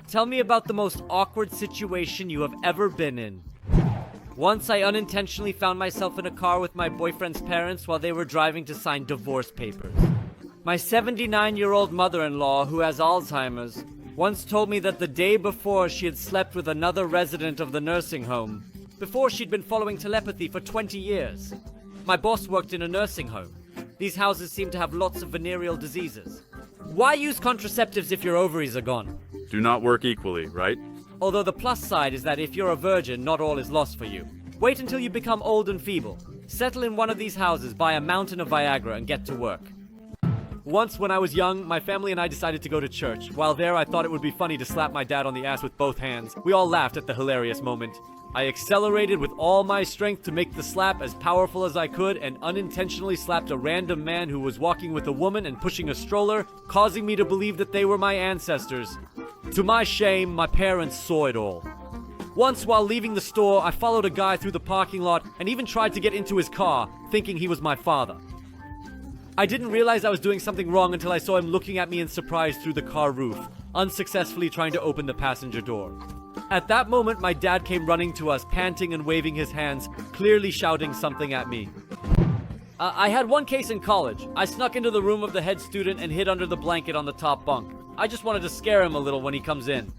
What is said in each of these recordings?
Tell me about the most awkward situation you have ever been in. Once I unintentionally found myself in a car with my boyfriend's parents while they were driving to sign divorce papers. My 79-year-old mother-in-law, who has Alzheimer's, once told me that the day before she had slept with another resident of the nursing home. Before, she'd been following telepathy for 20 years. My boss worked in a nursing home. These houses seem to have lots of venereal diseases. Why use contraceptives if your ovaries are gone? Do not work equally, right? Although the plus side is that if you're a virgin, not all is lost for you. Wait until you become old and feeble. Settle in one of these houses, buy a mountain of Viagra, and get to work. Once, when I was young, my family and I decided to go to church. While there, I thought it would be funny to slap my dad on the ass with both hands. We all laughed at the hilarious moment. I accelerated with all my strength to make the slap as powerful as I could and unintentionally slapped a random man who was walking with a woman and pushing a stroller, causing me to believe that they were my ancestors. To my shame, my parents saw it all. Once, while leaving the store, I followed a guy through the parking lot and even tried to get into his car, thinking he was my father. I didn't realize I was doing something wrong until I saw him looking at me in surprise through the car roof, unsuccessfully trying to open the passenger door. At that moment, my dad came running to us, panting and waving his hands, clearly shouting something at me. I had one case in college. I snuck into the room of the head student and hid under the blanket on the top bunk. I just wanted to scare him a little when he comes in.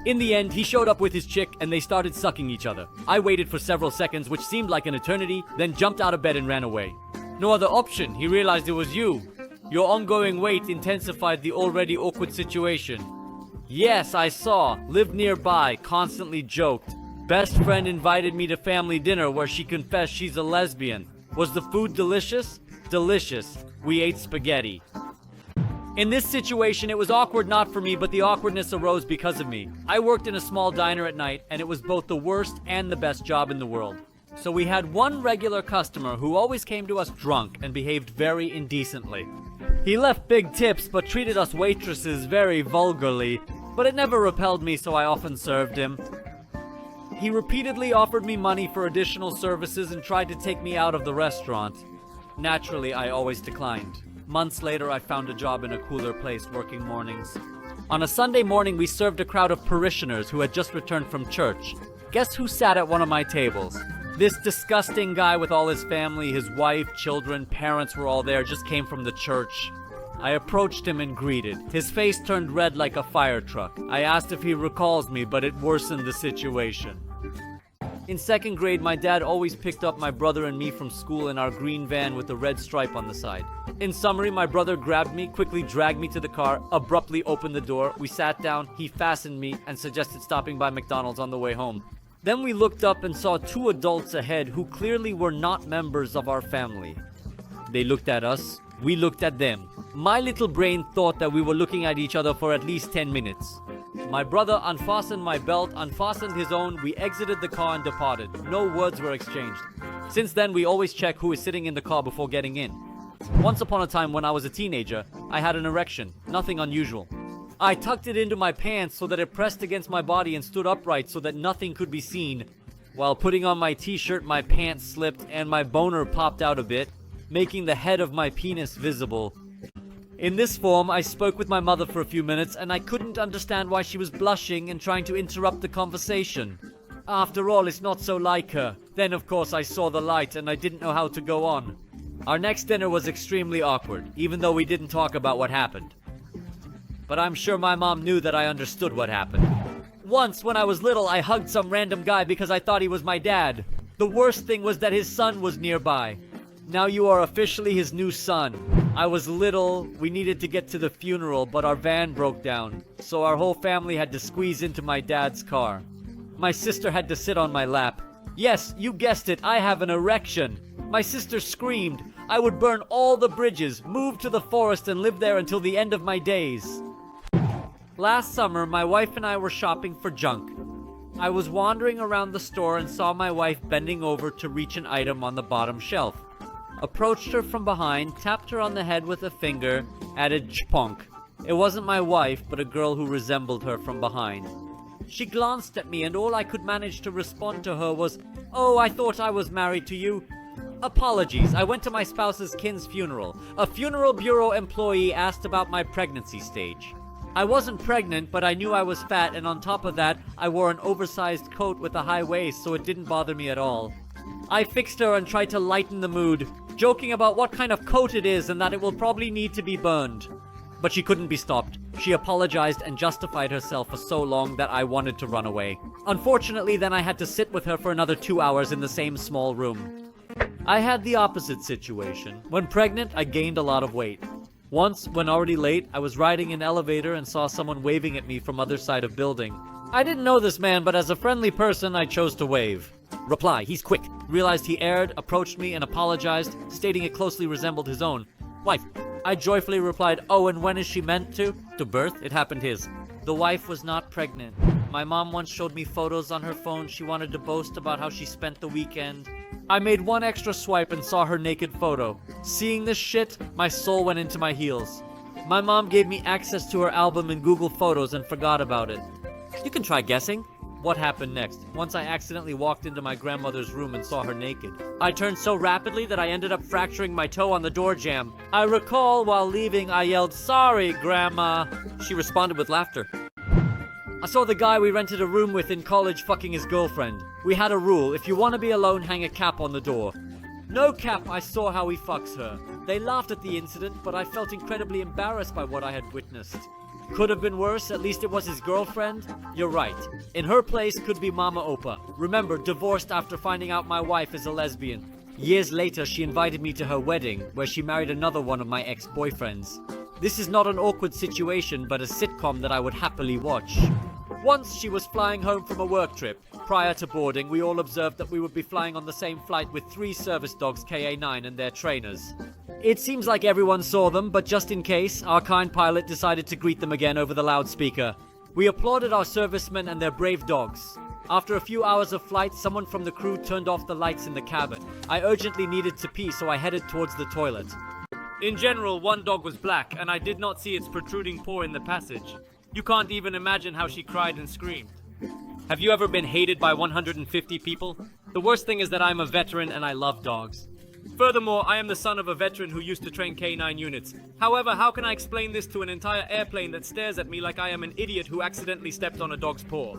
In the end, he showed up with his chick and they started sucking each other. I waited for several seconds, which seemed like an eternity, then jumped out of bed and ran away. No other option, he realized it was you. Your ongoing wait intensified the already awkward situation. Yes, I saw. Lived nearby, constantly joked. Best friend invited me to family dinner where she confessed she's a lesbian. Was the food delicious? Delicious. We ate spaghetti. In this situation, it was awkward not for me, but the awkwardness arose because of me. I worked in a small diner at night, and it was both the worst and the best job in the world. So we had one regular customer who always came to us drunk and behaved very indecently. He left big tips but treated us waitresses very vulgarly, but it never repelled me, so I often served him. He repeatedly offered me money for additional services and tried to take me out of the restaurant. Naturally, I always declined. Months later, I found a job in a cooler place working mornings. On a Sunday morning, we served a crowd of parishioners who had just returned from church. Guess who sat at one of my tables? This disgusting guy with all his family, his wife, children, parents were all there, just came from the church. I approached him and greeted. His face turned red like a fire truck. I asked if he recalls me, but it worsened the situation. In second grade, my dad always picked up my brother and me from school in our green van with a red stripe on the side. In summary, my brother grabbed me, quickly dragged me to the car, abruptly opened the door. We sat down, he fastened me, and suggested stopping by McDonald's on the way home. Then we looked up and saw two adults ahead who clearly were not members of our family. They looked at us, we looked at them. My little brain thought that we were looking at each other for at least 10 minutes. My brother unfastened my belt, unfastened his own, we exited the car and departed. No words were exchanged. Since then, we always check who is sitting in the car before getting in. Once upon a time when I was a teenager, I had an erection, nothing unusual. I tucked it into my pants so that it pressed against my body and stood upright so that nothing could be seen. While putting on my t-shirt, my pants slipped and my boner popped out a bit, making the head of my penis visible. In this form, I spoke with my mother for a few minutes and I couldn't understand why she was blushing and trying to interrupt the conversation. After all, it's not so like her. Then, of course, I saw the light and I didn't know how to go on. Our next dinner was extremely awkward, even though we didn't talk about what happened. But I'm sure my mom knew that I understood what happened. Once, when I was little, I hugged some random guy because I thought he was my dad. The worst thing was that his son was nearby. Now you are officially his new son. I was little, we needed to get to the funeral, but our van broke down, so our whole family had to squeeze into my dad's car. My sister had to sit on my lap. Yes, you guessed it, I have an erection. My sister screamed. I would burn all the bridges, move to the forest, and live there until the end of my days. Last summer, my wife and I were shopping for junk. I was wandering around the store and saw my wife bending over to reach an item on the bottom shelf. Approached her from behind, tapped her on the head with a finger, added chpunk. It wasn't my wife, but a girl who resembled her from behind. She glanced at me and all I could manage to respond to her was, "Oh, I thought I was married to you." Apologies, I went to my spouse's kin's funeral. A funeral bureau employee asked about my pregnancy stage. I wasn't pregnant, but I knew I was fat, and on top of that, I wore an oversized coat with a high waist, so it didn't bother me at all. I fixed her and tried to lighten the mood, joking about what kind of coat it is and that it will probably need to be burned. But she couldn't be stopped. She apologized and justified herself for so long that I wanted to run away. Unfortunately, then I had to sit with her for another 2 hours in the same small room. I had the opposite situation. When pregnant, I gained a lot of weight. Once, when already late, I was riding an elevator and saw someone waving at me from other side of building. I didn't know this man, but as a friendly person, I chose to wave. Reply, he's quick. Realized he erred, approached me and apologized, stating it closely resembled his own. Wife. I joyfully replied, oh, and when is she meant to? To birth? It happened his. The wife was not pregnant. My mom once showed me photos on her phone. She wanted to boast about how she spent the weekend. I made one extra swipe and saw her naked photo. Seeing this shit, my soul went into my heels. My mom gave me access to her album in Google Photos and forgot about it. You can try guessing. What happened next? Once I accidentally walked into my grandmother's room and saw her naked. I turned so rapidly that I ended up fracturing my toe on the door jamb. I recall while leaving I yelled, "Sorry, Grandma." She responded with laughter. I saw the guy we rented a room with in college fucking his girlfriend. We had a rule, if you want to be alone, hang a cap on the door. No cap, I saw how he fucks her. They laughed at the incident, but I felt incredibly embarrassed by what I had witnessed. Could have been worse, at least it was his girlfriend. You're right. In her place could be Mama Opa. Remember, divorced after finding out my wife is a lesbian. Years later, she invited me to her wedding, where she married another one of my ex-boyfriends. This is not an awkward situation, but a sitcom that I would happily watch. Once she was flying home from a work trip. Prior to boarding, we all observed that we would be flying on the same flight with 3 service dogs KA9 and their trainers. It seems like everyone saw them, but just in case, our kind pilot decided to greet them again over the loudspeaker. We applauded our servicemen and their brave dogs. After a few hours of flight, someone from the crew turned off the lights in the cabin. I urgently needed to pee, so I headed towards the toilet. In general, one dog was black, and I did not see its protruding paw in the passage. You can't even imagine how she cried and screamed. Have you ever been hated by 150 people? The worst thing is that I'm a veteran and I love dogs. Furthermore, I am the son of a veteran who used to train K9 units. However, how can I explain this to an entire airplane that stares at me like I am an idiot who accidentally stepped on a dog's paw?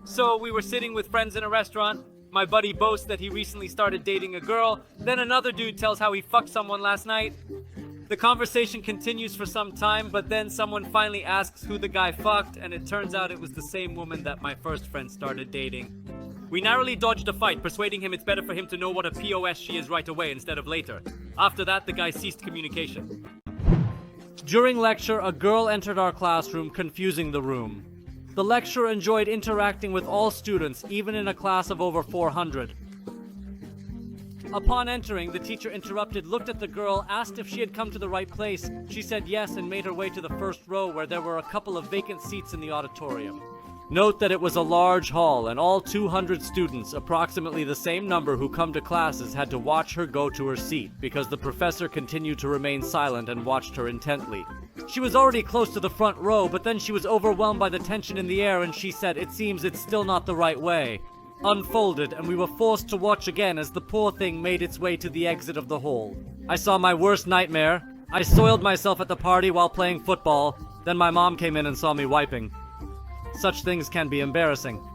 So, we were sitting with friends in a restaurant. My buddy boasts that he recently started dating a girl. Then another dude tells how he fucked someone last night. The conversation continues for some time, but then someone finally asks who the guy fucked, and it turns out it was the same woman that my first friend started dating. We narrowly dodged a fight, persuading him it's better for him to know what a POS she is right away instead of later. After that, the guy ceased communication. During lecture, a girl entered our classroom, confusing the room. The lecturer enjoyed interacting with all students, even in a class of over 400. Upon entering, the teacher interrupted, looked at the girl, asked if she had come to the right place. She said yes and made her way to the first row where there were a couple of vacant seats in the auditorium. Note that it was a large hall and all 200 students, approximately the same number who come to classes, had to watch her go to her seat because the professor continued to remain silent and watched her intently. She was already close to the front row, but then she was overwhelmed by the tension in the air and she said, "It seems it's still not the right way." Unfolded, and we were forced to watch again as the poor thing made its way to the exit of the hall. I saw my worst nightmare. I soiled myself at the party while playing football. Then my mom came in and saw me wiping. Such things can be embarrassing.